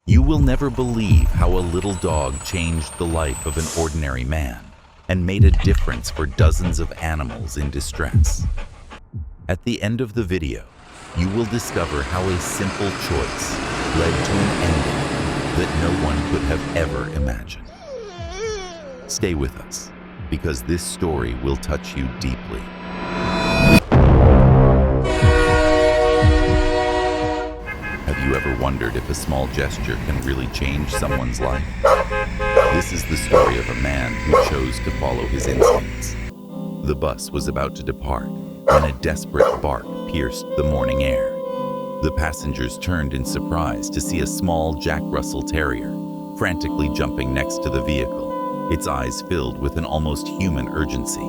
You will never believe how a little dog changed the life of an ordinary man and made a difference for dozens of animals in distress. At the end of the video, you will discover how a simple choice led to an ending that no one could have ever imagined. Stay with us, because this story will touch you deeply. Have you ever wondered if a small gesture can really change someone's life? This is the story of a man who chose to follow his instincts. The bus was about to depart when a desperate bark pierced the morning air. The passengers turned in surprise to see a small Jack Russell Terrier frantically jumping next to the vehicle, its eyes filled with an almost human urgency.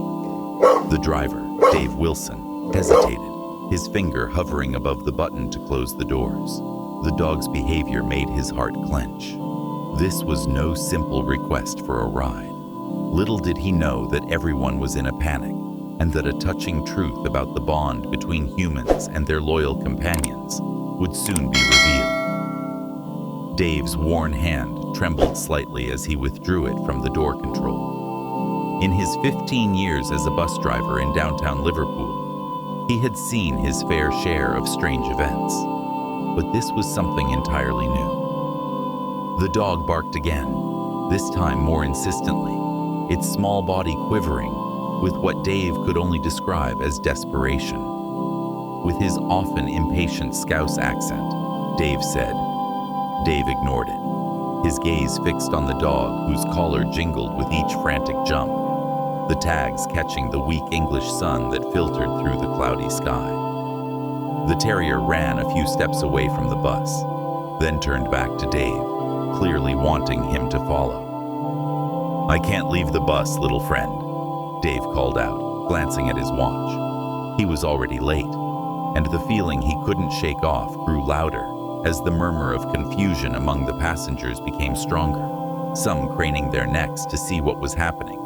The driver, Dave Wilson, hesitated, his finger hovering above the button to close the doors. The dog's behavior made his heart clench. This was no simple request for a ride. Little did he know that everyone was in a panic, and that a touching truth about the bond between humans and their loyal companions would soon be revealed. Dave's worn hand trembled slightly as he withdrew it from the door control. In his 15 years as a bus driver in downtown Liverpool, he had seen his fair share of strange events, but this was something entirely new. The dog barked again, this time more insistently, its small body quivering with what Dave could only describe as desperation. With his often impatient Scouse accent, Dave said. Dave ignored it, his gaze fixed on the dog whose collar jingled with each frantic jump, the tags catching the weak English sun that filtered through the cloudy sky. The terrier ran a few steps away from the bus, then turned back to Dave, clearly wanting him to follow. "I can't leave the bus, little friend," Dave called out, glancing at his watch. He was already late, and the feeling he couldn't shake off grew louder as the murmur of confusion among the passengers became stronger, some craning their necks to see what was happening,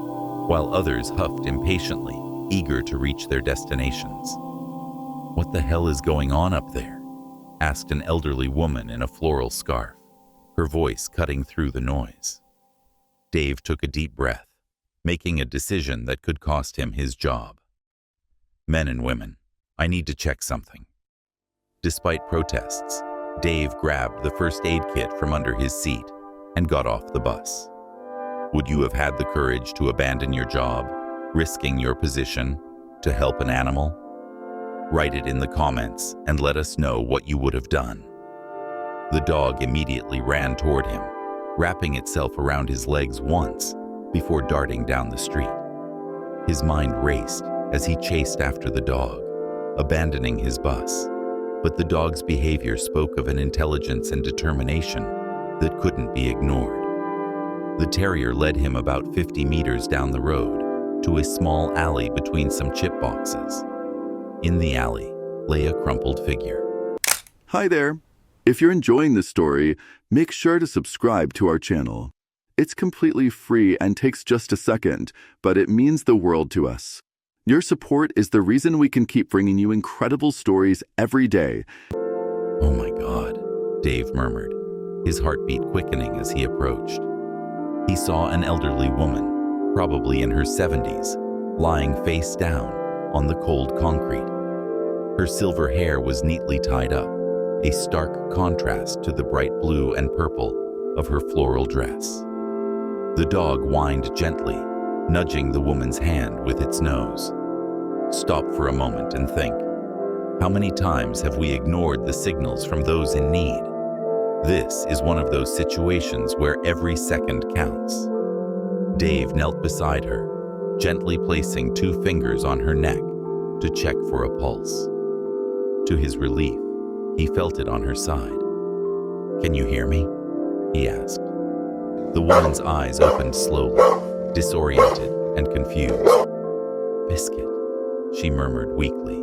while others huffed impatiently, eager to reach their destinations. "What the hell is going on up there?" asked an elderly woman in a floral scarf, her voice cutting through the noise. Dave took a deep breath, making a decision that could cost him his job. "Men and women, I need to check something." Despite protests, Dave grabbed the first aid kit from under his seat and got off the bus. Would you have had the courage to abandon your job, risking your position, to help an animal? Write it in the comments and let us know what you would have done. The dog immediately ran toward him, wrapping itself around his legs once before darting down the street. His mind raced as he chased after the dog, abandoning his bus. But the dog's behavior spoke of an intelligence and determination that couldn't be ignored. The terrier led him about 50 meters down the road to a small alley between some chip boxes. In the alley lay a crumpled figure. Hi there. If you're enjoying this story, make sure to subscribe to our channel. It's completely free and takes just a second, but it means the world to us. Your support is the reason we can keep bringing you incredible stories every day. "Oh my God," Dave murmured, his heartbeat quickening as he approached. He saw an elderly woman, probably in her 70s, lying face down on the cold concrete. Her silver hair was neatly tied up, a stark contrast to the bright blue and purple of her floral dress. The dog whined gently, nudging the woman's hand with its nose. Stop for a moment and think. How many times have we ignored the signals from those in need? This is one of those situations where every second counts. Dave knelt beside her, gently placing 2 fingers on her neck to check for a pulse. To his relief, he felt it on her side. "Can you hear me?" he asked. The woman's eyes opened slowly, disoriented and confused. "Biscuit," she murmured weakly.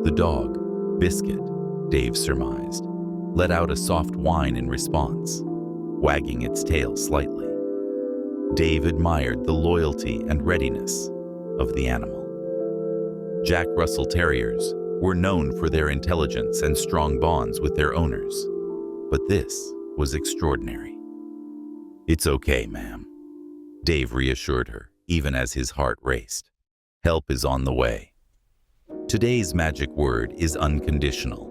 The dog, Biscuit, Dave surmised, let out a soft whine in response, wagging its tail slightly. Dave admired the loyalty and readiness of the animal. Jack Russell Terriers were known for their intelligence and strong bonds with their owners, but this was extraordinary. "It's okay, ma'am," Dave reassured her, even as his heart raced. "Help is on the way." Today's magic word is unconditional.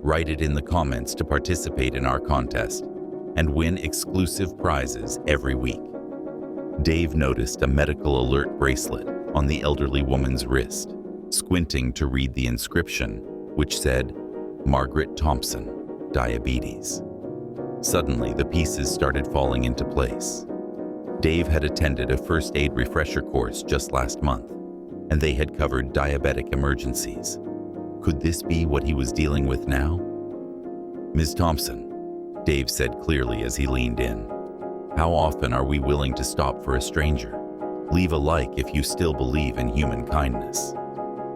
Write it in the comments to participate in our contest and win exclusive prizes every week. Dave noticed a medical alert bracelet on the elderly woman's wrist, squinting to read the inscription, which said, "Margaret Thompson, diabetes." Suddenly, the pieces started falling into place. Dave had attended a first aid refresher course just last month, and they had covered diabetic emergencies. Could this be what he was dealing with now? "Ms. Thompson," Dave said clearly as he leaned in, "how often are we willing to stop for a stranger? Leave a like if you still believe in human kindness."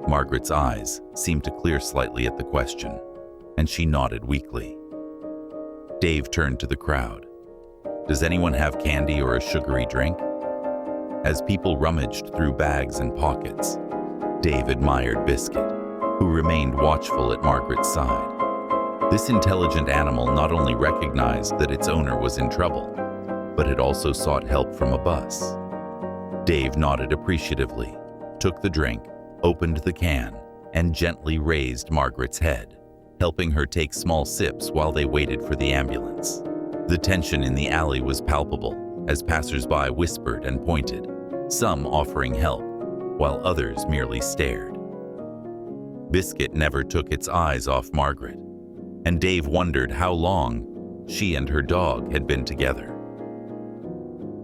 Margaret's eyes seemed to clear slightly at the question, and she nodded weakly. Dave turned to the crowd. "Does anyone have candy or a sugary drink?" As people rummaged through bags and pockets, Dave admired Biscuit, who remained watchful at Margaret's side. This intelligent animal not only recognized that its owner was in trouble, but had also sought help from a bus. Dave nodded appreciatively, took the drink, opened the can, and gently raised Margaret's head, helping her take small sips while they waited for the ambulance. The tension in the alley was palpable as passers-by whispered and pointed, some offering help, while others merely stared. Biscuit never took its eyes off Margaret, and Dave wondered how long she and her dog had been together.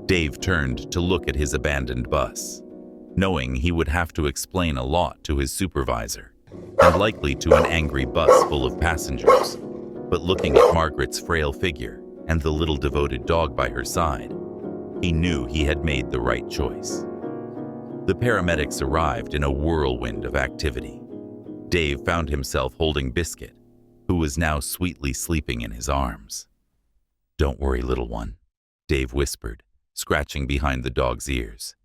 Dave turned to look at his abandoned bus, knowing he would have to explain a lot to his supervisor, and likely to an angry bus full of passengers. But looking at Margaret's frail figure and the little devoted dog by her side, he knew he had made the right choice. The paramedics arrived in a whirlwind of activity. Dave found himself holding Biscuit, who was now sweetly sleeping in his arms. "Don't worry, little one," Dave whispered, scratching behind the dog's ears.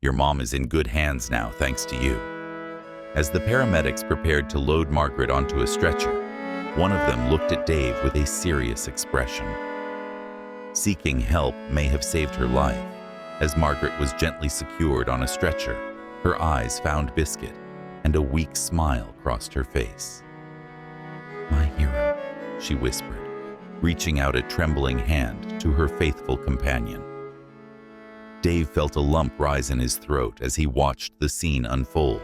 "Your mom is in good hands now, thanks to you." As the paramedics prepared to load Margaret onto a stretcher, one of them looked at Dave with a serious expression. Seeking help may have saved her life. As Margaret was gently secured on a stretcher, her eyes found Biscuit, and a weak smile crossed her face. "My hero," she whispered, reaching out a trembling hand to her faithful companion. Dave felt a lump rise in his throat as he watched the scene unfold.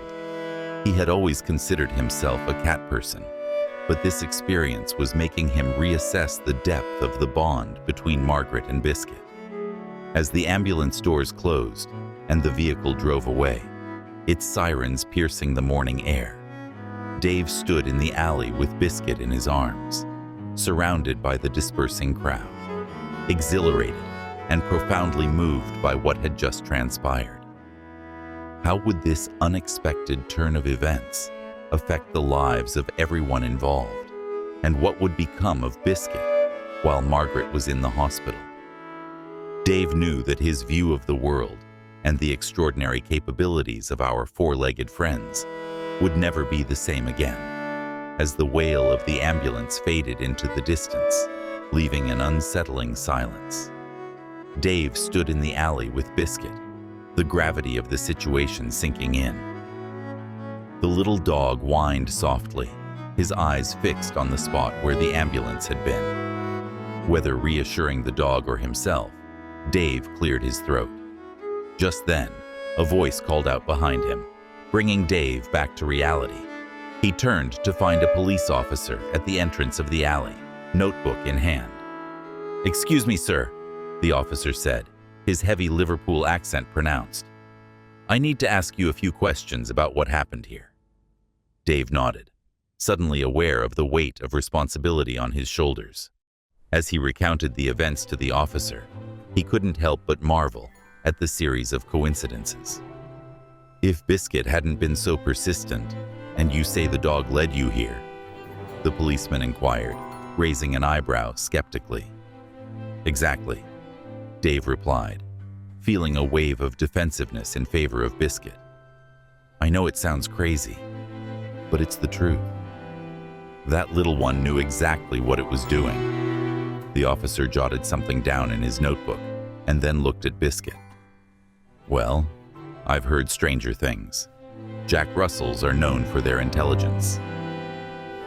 He had always considered himself a cat person, but this experience was making him reassess the depth of the bond between Margaret and Biscuit. As the ambulance doors closed and the vehicle drove away, its sirens piercing the morning air, Dave stood in the alley with Biscuit in his arms, surrounded by the dispersing crowd, exhilarated and profoundly moved by what had just transpired. How would this unexpected turn of events affect the lives of everyone involved, and what would become of Biscuit while Margaret was in the hospital? Dave knew that his view of the world and the extraordinary capabilities of our four-legged friends would never be the same again, as the wail of the ambulance faded into the distance, leaving an unsettling silence. Dave stood in the alley with Biscuit, the gravity of the situation sinking in. The little dog whined softly, his eyes fixed on the spot where the ambulance had been. Whether reassuring the dog or himself, Dave cleared his throat. Just then, a voice called out behind him, bringing Dave back to reality. He turned to find a police officer at the entrance of the alley, notebook in hand. "Excuse me, sir," the officer said, his heavy Liverpool accent pronounced. "I need to ask you a few questions about what happened here." Dave nodded, suddenly aware of the weight of responsibility on his shoulders. As he recounted the events to the officer, he couldn't help but marvel at the series of coincidences. "If Biscuit hadn't been so persistent, and you say the dog led you here?" the policeman inquired, raising an eyebrow skeptically. "Exactly," Dave replied, feeling a wave of defensiveness in favor of Biscuit. "I know it sounds crazy, but it's the truth. That little one knew exactly what it was doing. The officer jotted something down in his notebook and then looked at Biscuit. Well, I've heard stranger things. Jack Russells are known for their intelligence.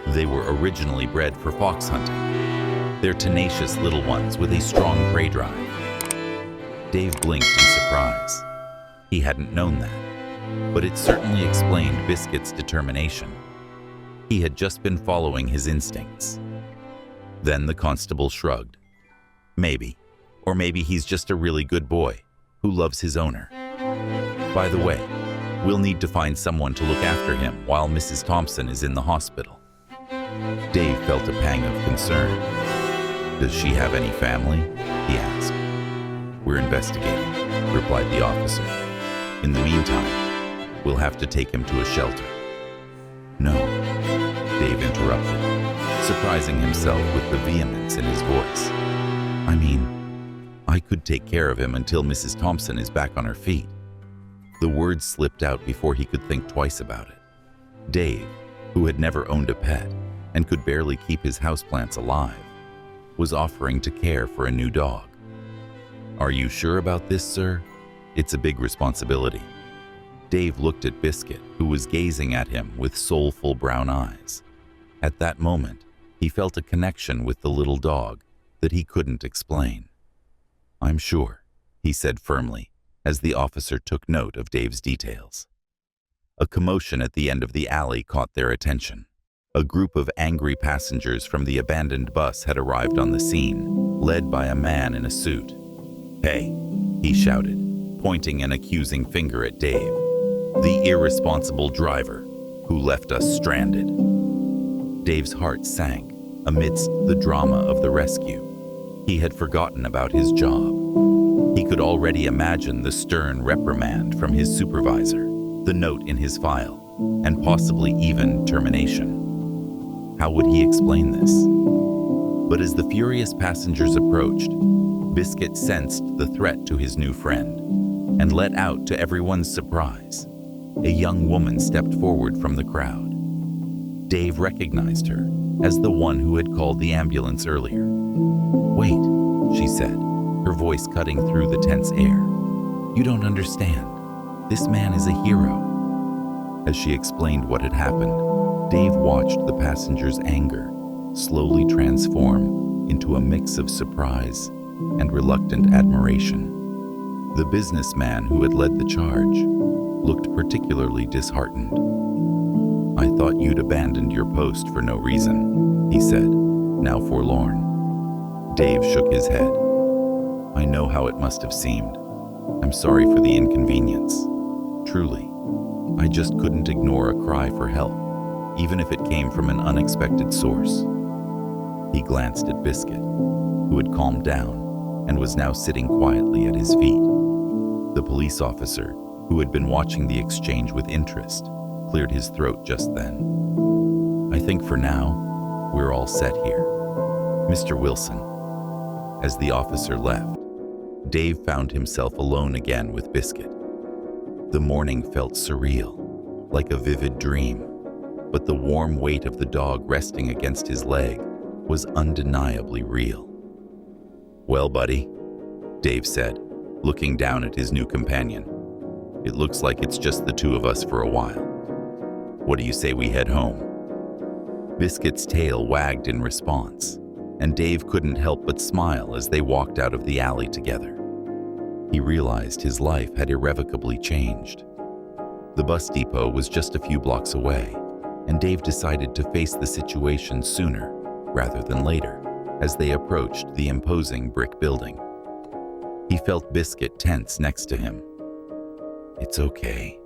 They were originally bred for fox hunting. They're tenacious little ones with a strong prey drive. Dave blinked in surprise. He hadn't known that, but it certainly explained Biscuit's determination. He had just been following his instincts. Then the constable shrugged. Maybe, or maybe he's just a really good boy who loves his owner. By the way, we'll need to find someone to look after him while Mrs. Thompson is in the hospital. Dave felt a pang of concern. Does she have any family? He asked. We're investigating, replied the officer. In the meantime, we'll have to take him to a shelter. No, Dave interrupted, surprising himself with the vehemence in his voice. I mean, I could take care of him until Mrs. Thompson is back on her feet. The words slipped out before he could think twice about it. Dave, who had never owned a pet and could barely keep his houseplants alive, was offering to care for a new dog. Are you sure about this, sir? It's a big responsibility. Dave looked at Biscuit, who was gazing at him with soulful brown eyes. At that moment, he felt a connection with the little dog that he couldn't explain. I'm sure, he said firmly, as the officer took note of Dave's details. A commotion at the end of the alley caught their attention. A group of angry passengers from the abandoned bus had arrived on the scene, led by a man in a suit. Hey, he shouted, pointing an accusing finger at Dave. The irresponsible driver who left us stranded. Dave's heart sank amidst the drama of the rescue. He had forgotten about his job. He could already imagine the stern reprimand from his supervisor, the note in his file, and possibly even termination. How would he explain this? But as the furious passengers approached, Biscuit sensed the threat to his new friend and let out to everyone's surprise. A young woman stepped forward from the crowd. Dave recognized her as the one who had called the ambulance earlier. Wait, she said, her voice cutting through the tense air. You don't understand. This man is a hero. As she explained what had happened, Dave watched the passenger's anger slowly transform into a mix of surprise and reluctant admiration. The businessman who had led the charge looked particularly disheartened. I thought you'd abandoned your post for no reason, he said, now forlorn. Dave shook his head. I know how it must have seemed. I'm sorry for the inconvenience. Truly, I just couldn't ignore a cry for help, even if it came from an unexpected source. He glanced at Biscuit, who had calmed down and was now sitting quietly at his feet. The police officer, who had been watching the exchange with interest, cleared his throat just then. I think for now, we're all set here. Mr. Wilson. As the officer left, Dave found himself alone again with Biscuit. The morning felt surreal, like a vivid dream, but the warm weight of the dog resting against his leg was undeniably real. Well, buddy, Dave said, looking down at his new companion. It looks like it's just the two of us for a while. What do you say we head home? Biscuit's tail wagged in response, and Dave couldn't help but smile as they walked out of the alley together. He realized his life had irrevocably changed. The bus depot was just a few blocks away, and Dave decided to face the situation sooner rather than later as they approached the imposing brick building. He felt Biscuit tense next to him. It's okay,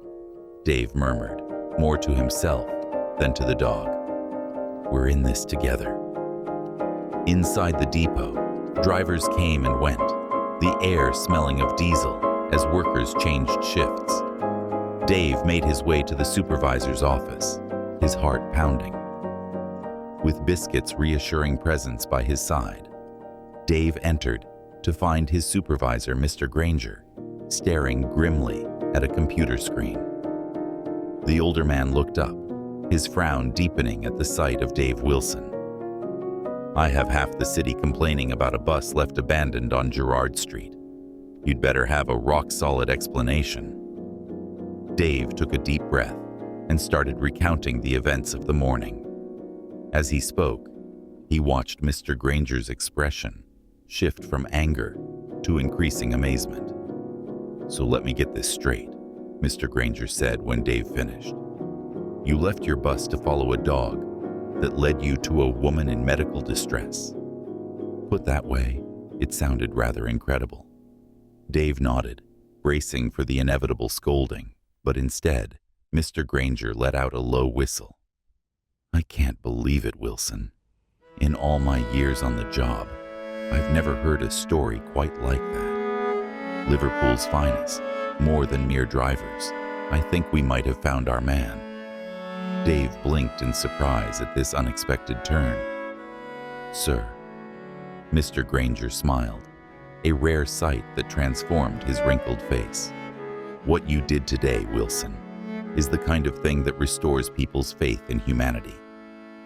Dave murmured, more to himself than to the dog. We're in this together. Inside the depot, drivers came and went, the air smelling of diesel as workers changed shifts. Dave made his way to the supervisor's office, his heart pounding. With Biscuit's reassuring presence by his side, Dave entered to find his supervisor, Mr. Granger, staring grimly at a computer screen. The older man looked up, his frown deepening at the sight of Dave Wilson. I have half the city complaining about a bus left abandoned on Girard Street. You'd better have a rock-solid explanation." Dave took a deep breath and started recounting the events of the morning. As he spoke, he watched Mr. Granger's expression shift from anger to increasing amazement. "So let me get this straight," Mr. Granger said when Dave finished. "You left your bus to follow a dog that led you to a woman in medical distress." Put that way, it sounded rather incredible. Dave nodded, bracing for the inevitable scolding, but instead, Mr. Granger let out a low whistle. "I can't believe it, Wilson. In all my years on the job, I've never heard a story quite like that. Liverpool's finest, more than mere drivers. I think we might have found our man." Dave blinked in surprise at this unexpected turn. "Sir." Mr. Granger smiled, a rare sight that transformed his wrinkled face. "What you did today, Wilson, is the kind of thing that restores people's faith in humanity.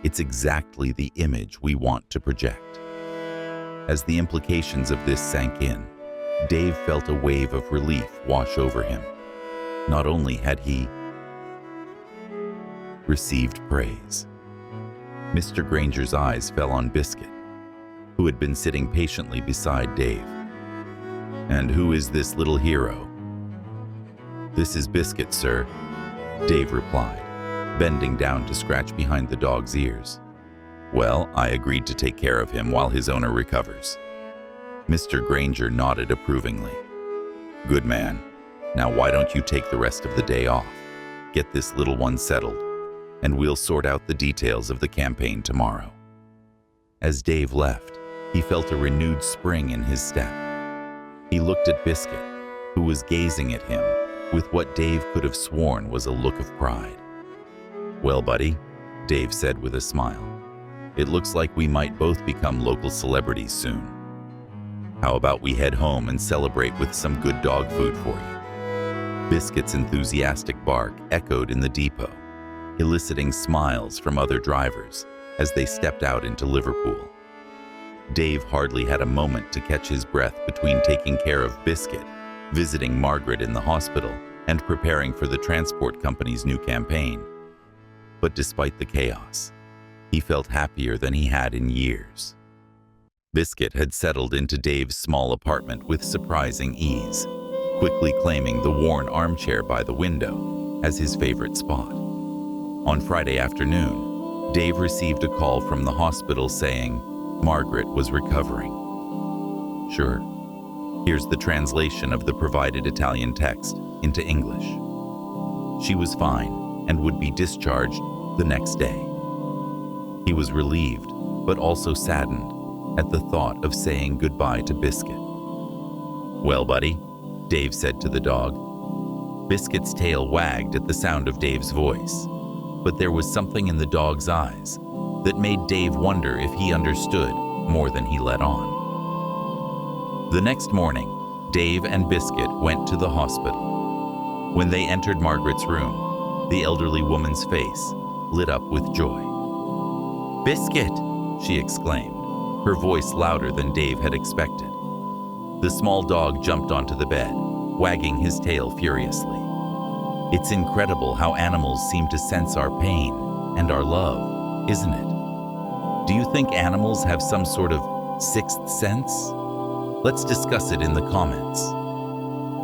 It's exactly the image we want to project." As the implications of this sank in, Dave felt a wave of relief wash over him. Not only had he received praise. Mr. Granger's eyes fell on Biscuit, who had been sitting patiently beside Dave. "And who is this little hero?" "This is Biscuit, sir," Dave replied, bending down to scratch behind the dog's ears. "Well, I agreed to take care of him while his owner recovers." Mr. Granger nodded approvingly. "Good man. Now why don't you take the rest of the day off? Get this little one settled, and we'll sort out the details of the campaign tomorrow." As Dave left, he felt a renewed spring in his step. He looked at Biscuit, who was gazing at him with what Dave could have sworn was a look of pride. "Well, buddy," Dave said with a smile, "it looks like we might both become local celebrities soon. How about we head home and celebrate with some good dog food for you?" Biscuit's enthusiastic bark echoed in the depot, eliciting smiles from other drivers as they stepped out into Liverpool. Dave hardly had a moment to catch his breath between taking care of Biscuit, visiting Margaret in the hospital, and preparing for the transport company's new campaign. But despite the chaos, he felt happier than he had in years. Biscuit had settled into Dave's small apartment with surprising ease, quickly claiming the worn armchair by the window as his favorite spot. On Friday afternoon, Dave received a call from the hospital saying Margaret was recovering. Sure, here's the translation of the provided Italian text into English. She was fine and would be discharged the next day. He was relieved, but also saddened at the thought of saying goodbye to Biscuit. "Well, buddy," Dave said to the dog. Biscuit's tail wagged at the sound of Dave's voice, but there was something in the dog's eyes that made Dave wonder if he understood more than he let on. The next morning, Dave and Biscuit went to the hospital. When they entered Margaret's room, the elderly woman's face lit up with joy. "Biscuit!" she exclaimed, her voice louder than Dave had expected. The small dog jumped onto the bed, wagging his tail furiously. It's incredible how animals seem to sense our pain and our love, isn't it? Do you think animals have some sort of sixth sense? Let's discuss it in the comments.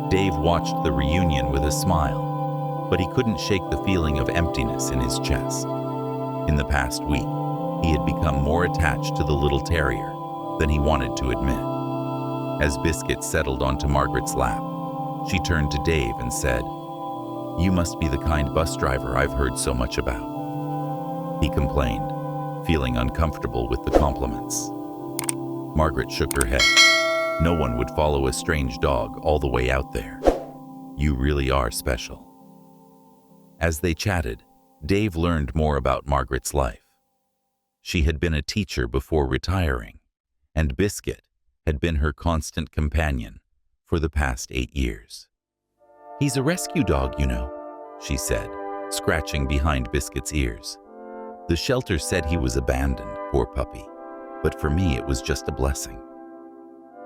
Dave watched the reunion with a smile, but he couldn't shake the feeling of emptiness in his chest. In the past week, he had become more attached to the little terrier than he wanted to admit. As Biscuit settled onto Margaret's lap, she turned to Dave and said, "You must be the kind bus driver I've heard so much about." He complained, feeling uncomfortable with the compliments. Margaret shook her head. "No one would follow a strange dog all the way out there. You really are special." As they chatted, Dave learned more about Margaret's life. She had been a teacher before retiring, and Biscuit had been her constant companion for the past 8 years. "He's a rescue dog, you know," she said, scratching behind Biscuit's ears. "The shelter said he was abandoned, poor puppy. but for me it was just a blessing.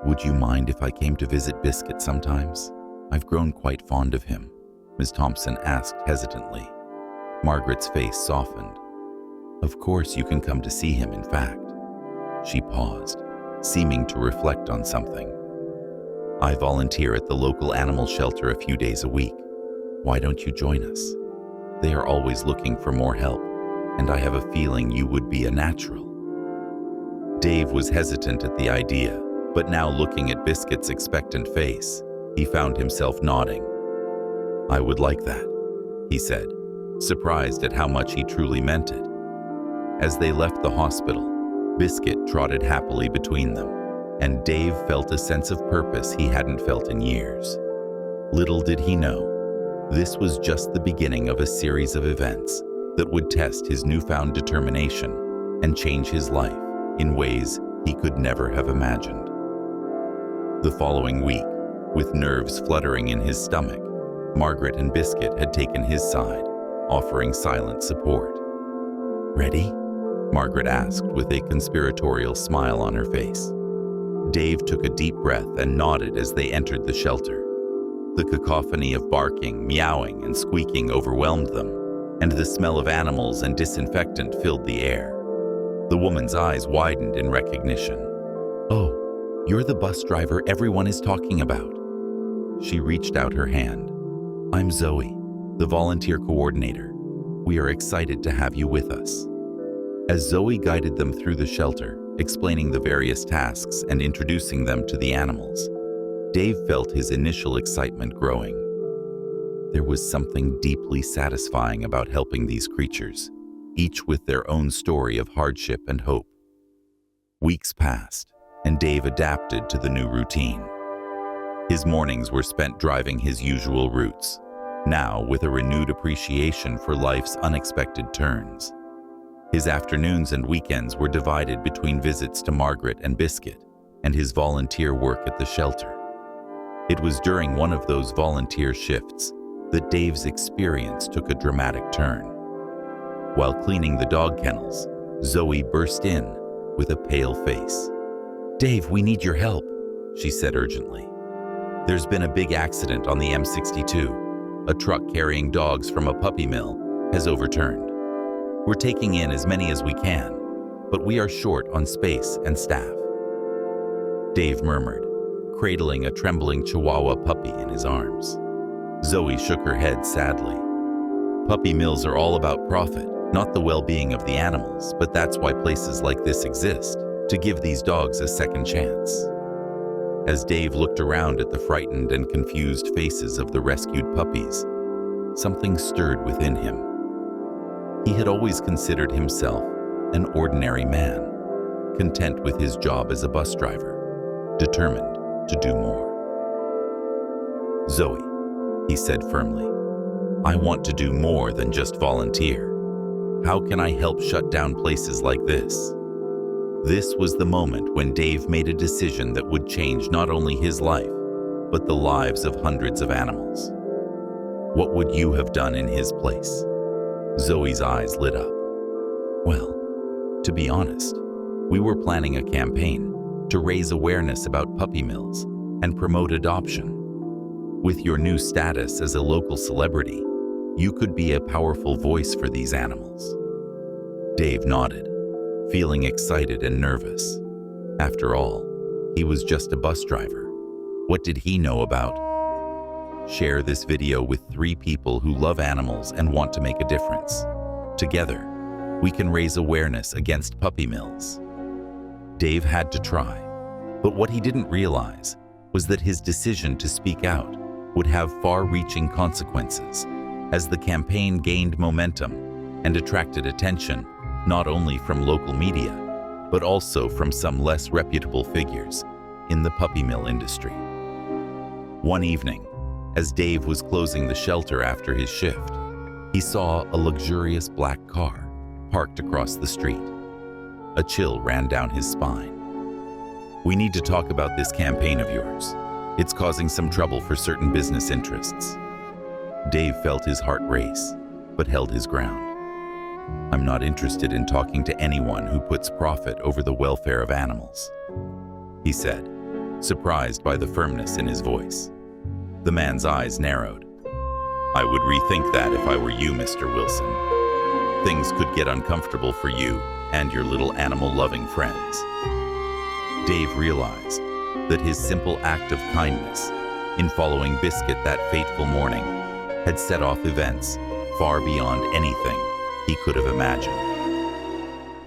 Would you mind if I came to visit Biscuit sometimes? I've grown quite fond of him, Ms. Thompson asked hesitantly. Margaret's face softened. Of course you can come to see him, in fact. She paused, seeming to reflect on something. I volunteer at the local animal shelter a few days a week. Why don't you join us? They are always looking for more help, and I have a feeling you would be a natural. Dave was hesitant at the idea, but now looking at Biscuit's expectant face, he found himself nodding. I would like that, he said, surprised at how much he truly meant it. As they left the hospital, Biscuit trotted happily between them, and Dave felt a sense of purpose he hadn't felt in years. Little did he know, this was just the beginning of a series of events that would test his newfound determination and change his life in ways he could never have imagined. The following week, with nerves fluttering in his stomach, Margaret and Biscuit had taken his side, offering silent support. Ready? Margaret asked with a conspiratorial smile on her face. Dave took a deep breath and nodded as they entered the shelter. The cacophony of barking, meowing, and squeaking overwhelmed them, and the smell of animals and disinfectant filled the air. The woman's eyes widened in recognition. Oh, you're the bus driver everyone is talking about. She reached out her hand. I'm Zoe, the volunteer coordinator. We are excited to have you with us. As Zoe guided them through the shelter, explaining the various tasks and introducing them to the animals, Dave felt his initial excitement growing. There was something deeply satisfying about helping these creatures, each with their own story of hardship and hope. Weeks passed, and Dave adapted to the new routine. His mornings were spent driving his usual routes, now with a renewed appreciation for life's unexpected turns. His afternoons and weekends were divided between visits to Margaret and Biscuit and his volunteer work at the shelter. It was during one of those volunteer shifts that Dave's experience took a dramatic turn. While cleaning the dog kennels, Zoe burst in with a pale face. Dave, we need your help, she said urgently. There's been a big accident on the M62. A truck carrying dogs from a puppy mill has overturned. We're taking in as many as we can, but we are short on space and staff. Dave murmured, cradling a trembling Chihuahua puppy in his arms. Zoe shook her head sadly. Puppy mills are all about profit, not the well-being of the animals, but that's why places like this exist, to give these dogs a second chance. As Dave looked around at the frightened and confused faces of the rescued puppies, something stirred within him. He had always considered himself an ordinary man, content with his job as a bus driver, determined to do more. Zoe, he said firmly, I want to do more than just volunteer. How can I help shut down places like this? This was the moment when Dave made a decision that would change not only his life, but the lives of hundreds of animals. What would you have done in his place? Zoe's eyes lit up. Well, to be honest, we were planning a campaign to raise awareness about puppy mills and promote adoption. With your new status as a local celebrity, you could be a powerful voice for these animals. Dave nodded, feeling excited and nervous. After all, he was just a bus driver. What did he know about? Share this video with 3 people who love animals and want to make a difference. Together, we can raise awareness against puppy mills. Dave had to try, but what he didn't realize was that his decision to speak out would have far-reaching consequences as the campaign gained momentum and attracted attention not only from local media, but also from some less reputable figures in the puppy mill industry. One evening, as Dave was closing the shelter after his shift, he saw a luxurious black car parked across the street. A chill ran down his spine. We need to talk about this campaign of yours. It's causing some trouble for certain business interests. Dave felt his heart race, but held his ground. I'm not interested in talking to anyone who puts profit over the welfare of animals," he said, surprised by the firmness in his voice. The man's eyes narrowed. "I would rethink that if I were you, Mr. Wilson. Things could get uncomfortable for you and your little animal-loving friends." Dave realized that his simple act of kindness in following Biscuit that fateful morning had set off events far beyond anything he could have imagined.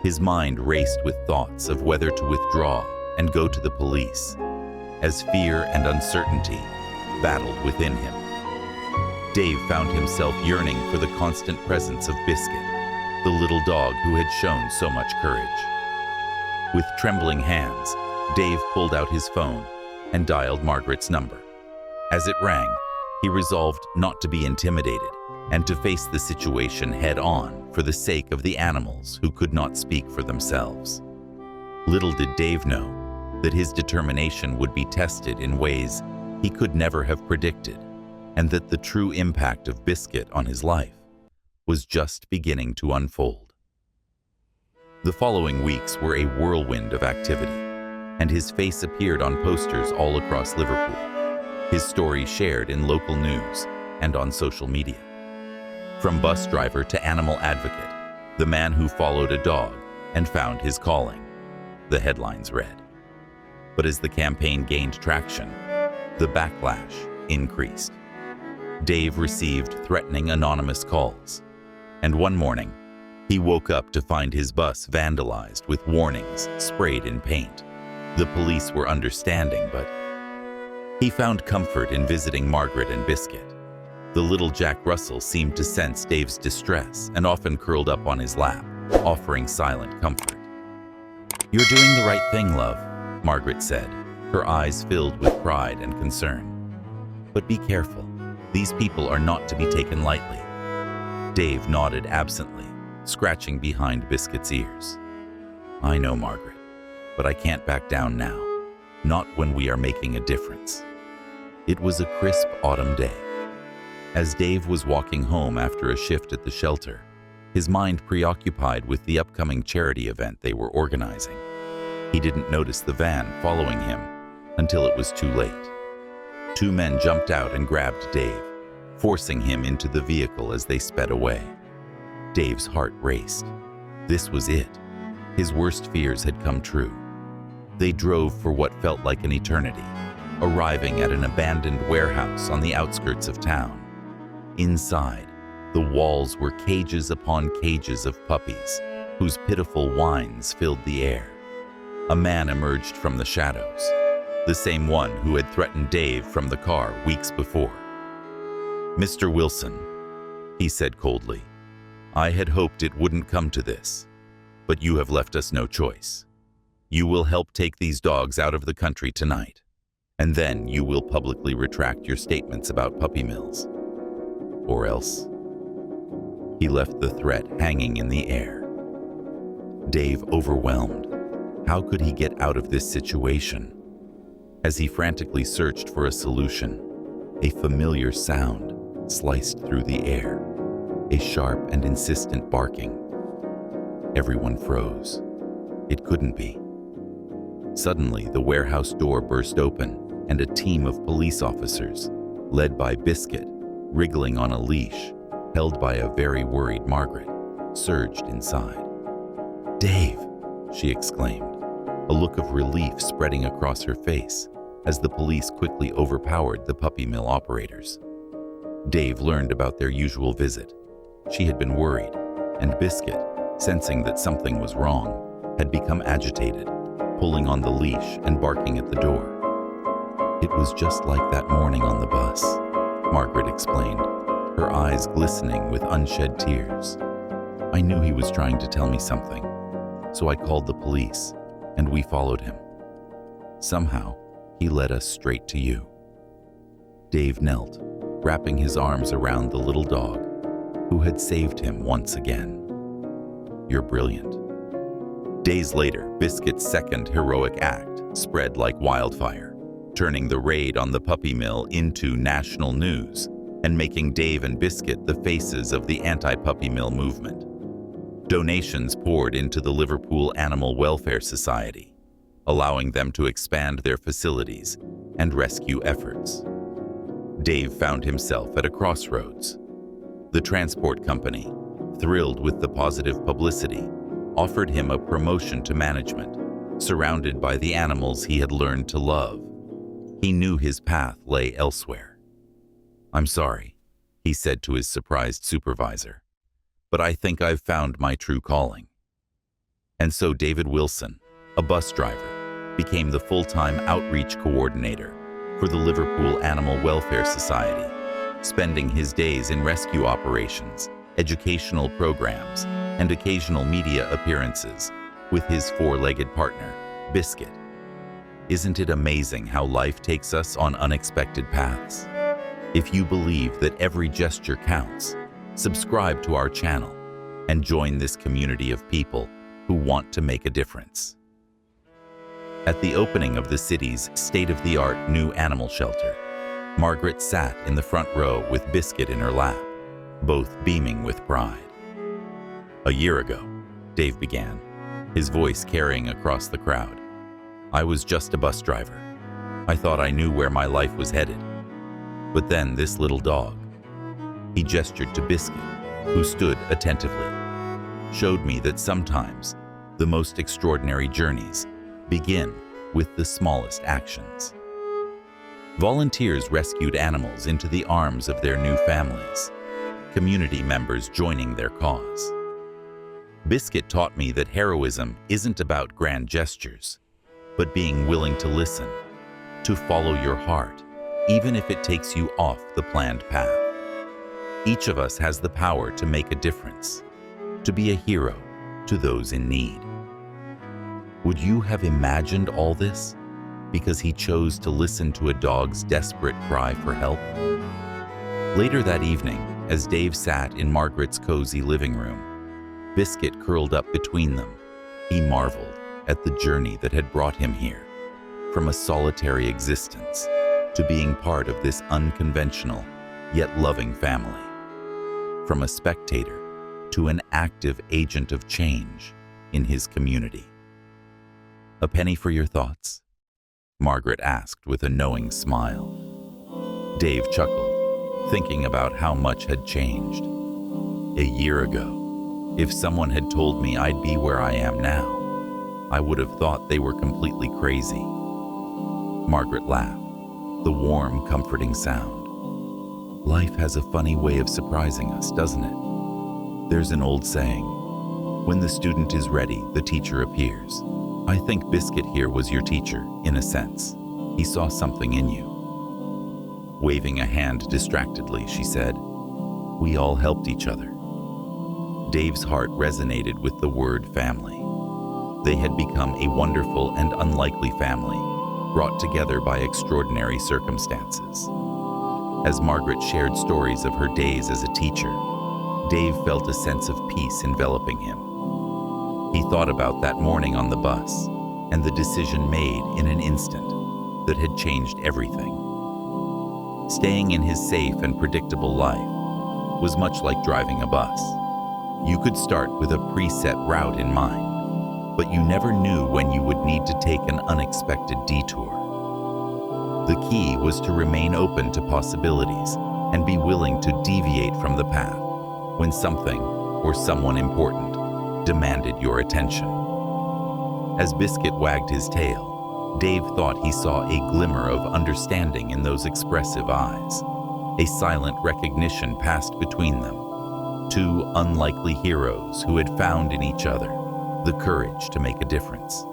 His mind raced with thoughts of whether to withdraw and go to the police, as fear and uncertainty battled within him. Dave found himself yearning for the constant presence of Biscuit, the little dog who had shown so much courage. With trembling hands, Dave pulled out his phone and dialed Margaret's number. As it rang, he resolved not to be intimidated and to face the situation head-on for the sake of the animals who could not speak for themselves. Little did Dave know that his determination would be tested in ways he could never have predicted, and that the true impact of Biscuit on his life was just beginning to unfold. The following weeks were a whirlwind of activity, and his face appeared on posters all across Liverpool, his story shared in local news and on social media. From bus driver to animal advocate, the man who followed a dog and found his calling, the headlines read. But as the campaign gained traction, the backlash increased. Dave received threatening anonymous calls, and one morning, he woke up to find his bus vandalized with warnings sprayed in paint. The police were understanding, but he found comfort in visiting Margaret and Biscuit. The little Jack Russell seemed to sense Dave's distress and often curled up on his lap, offering silent comfort. "You're doing the right thing, love," Margaret said, her eyes filled with pride and concern. "But be careful. These people are not to be taken lightly." Dave nodded absently, scratching behind Biscuit's ears. "I know, Margaret, but I can't back down now. Not when we are making a difference." It was a crisp autumn day. As Dave was walking home after a shift at the shelter, his mind preoccupied with the upcoming charity event they were organizing. He didn't notice the van following him until it was too late. Two men jumped out and grabbed Dave, forcing him into the vehicle as they sped away. Dave's heart raced. This was it. His worst fears had come true. They drove for what felt like an eternity, arriving at an abandoned warehouse on the outskirts of town. Inside, the walls were cages upon cages of puppies, whose pitiful whines filled the air. A man emerged from the shadows, the same one who had threatened Dave from the car weeks before. "Mr. Wilson," he said coldly, "I had hoped it wouldn't come to this, but you have left us no choice. You will help take these dogs out of the country tonight, and then you will publicly retract your statements about puppy mills. Or else." He left the threat hanging in the air. Dave overwhelmed. How could he get out of this situation? As he frantically searched for a solution, a familiar sound sliced through the air, a sharp and insistent barking. Everyone froze. It couldn't be. Suddenly, the warehouse door burst open, and a team of police officers, led by Biscuit, wriggling on a leash, held by a very worried Margaret, surged inside. "Dave!" she exclaimed, a look of relief spreading across her face as the police quickly overpowered the puppy mill operators. Dave learned about their usual visit. She had been worried, and Biscuit, sensing that something was wrong, had become agitated, pulling on the leash and barking at the door. "It was just like that morning on the bus," Margaret explained, her eyes glistening with unshed tears. "I knew he was trying to tell me something, so I called the police, and we followed him. Somehow, he led us straight to you." Dave knelt, wrapping his arms around the little dog, who had saved him once again. "You're brilliant." Days later, Biscuit's second heroic act spread like wildfire, turning the raid on the puppy mill into national news and making Dave and Biscuit the faces of the anti-puppy mill movement. Donations poured into the Liverpool Animal Welfare Society, allowing them to expand their facilities and rescue efforts. Dave found himself at a crossroads. The transport company, thrilled with the positive publicity, offered him a promotion to management, surrounded by the animals he had learned to love. He knew his path lay elsewhere. "I'm sorry," he said to his surprised supervisor, "but I think I've found my true calling." And so David Wilson, a bus driver, became the full-time outreach coordinator for the Liverpool Animal Welfare Society, spending his days in rescue operations, educational programs, and occasional media appearances with his four-legged partner, Biscuit. Isn't it amazing how life takes us on unexpected paths? If you believe that every gesture counts, subscribe to our channel and join this community of people who want to make a difference. At the opening of the city's state-of-the-art new animal shelter, Margaret sat in the front row with Biscuit in her lap, both beaming with pride. "A year ago," Dave began, his voice carrying across the crowd, "I was just a bus driver. I thought I knew where my life was headed. But then this little dog," he gestured to Biscuit, who stood attentively, "showed me that sometimes the most extraordinary journeys begin with the smallest actions." Volunteers rescued animals into the arms of their new families, community members joining their cause. Biscuit taught me that heroism isn't about grand gestures, but being willing to listen, to follow your heart, even if it takes you off the planned path. Each of us has the power to make a difference, to be a hero to those in need. Would you have imagined all this because he chose to listen to a dog's desperate cry for help? Later that evening, as Dave sat in Margaret's cozy living room, Biscuit curled up between them. He marveled at the journey that had brought him here, from a solitary existence to being part of this unconventional yet loving family, from a spectator to an active agent of change in his community. "A penny for your thoughts?" Margaret asked with a knowing smile. Dave chuckled, thinking about how much had changed. "A year ago, if someone had told me I'd be where I am now, I would have thought they were completely crazy." Margaret laughed, the warm, comforting sound. "Life has a funny way of surprising us, doesn't it? There's an old saying, when the student is ready, the teacher appears. I think Biscuit here was your teacher, in a sense. He saw something in you." Waving a hand distractedly, she said, "We all helped each other." Dave's heart resonated with the word family. They had become a wonderful and unlikely family, brought together by extraordinary circumstances. As Margaret shared stories of her days as a teacher, Dave felt a sense of peace enveloping him. He thought about that morning on the bus and the decision made in an instant that had changed everything. Staying in his safe and predictable life was much like driving a bus. You could start with a preset route in mind, but you never knew when you would need to take an unexpected detour. The key was to remain open to possibilities and be willing to deviate from the path when something or someone important demanded your attention. As Biscuit wagged his tail, Dave thought he saw a glimmer of understanding in those expressive eyes. A silent recognition passed between them, two unlikely heroes who had found in each other the courage to make a difference.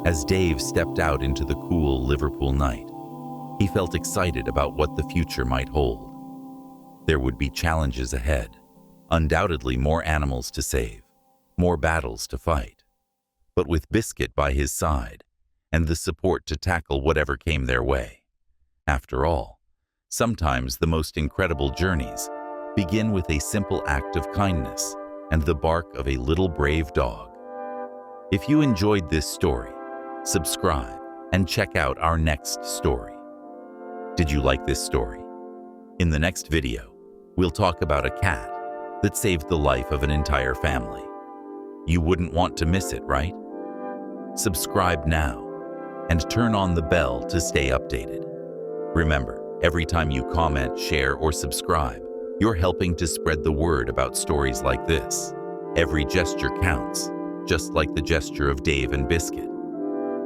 As Dave stepped out into the cool Liverpool night, he felt excited about what the future might hold. There would be challenges ahead, undoubtedly more animals to save, more battles to fight. But with Biscuit by his side and the support to tackle whatever came their way. After all, sometimes the most incredible journeys begin with a simple act of kindness and the bark of a little brave dog. If you enjoyed this story, subscribe and check out our next story. Did you like this story? In the next video, we'll talk about a cat that saved the life of an entire family. You wouldn't want to miss it, right? Subscribe now and turn on the bell to stay updated. Remember, every time you comment, share, or subscribe, you're helping to spread the word about stories like this. Every gesture counts, just like the gesture of Dave and Biscuit.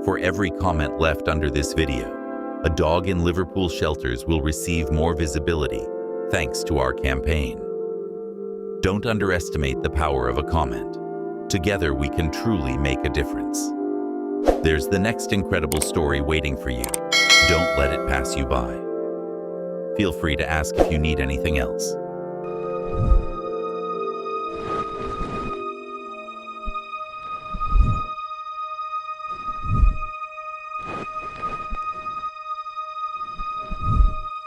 For every comment left under this video, a dog in Liverpool shelters will receive more visibility thanks to our campaign. Don't underestimate the power of a comment. Together we can truly make a difference. There's the next incredible story waiting for you. Don't let it pass you by. Feel free to ask if you need anything else.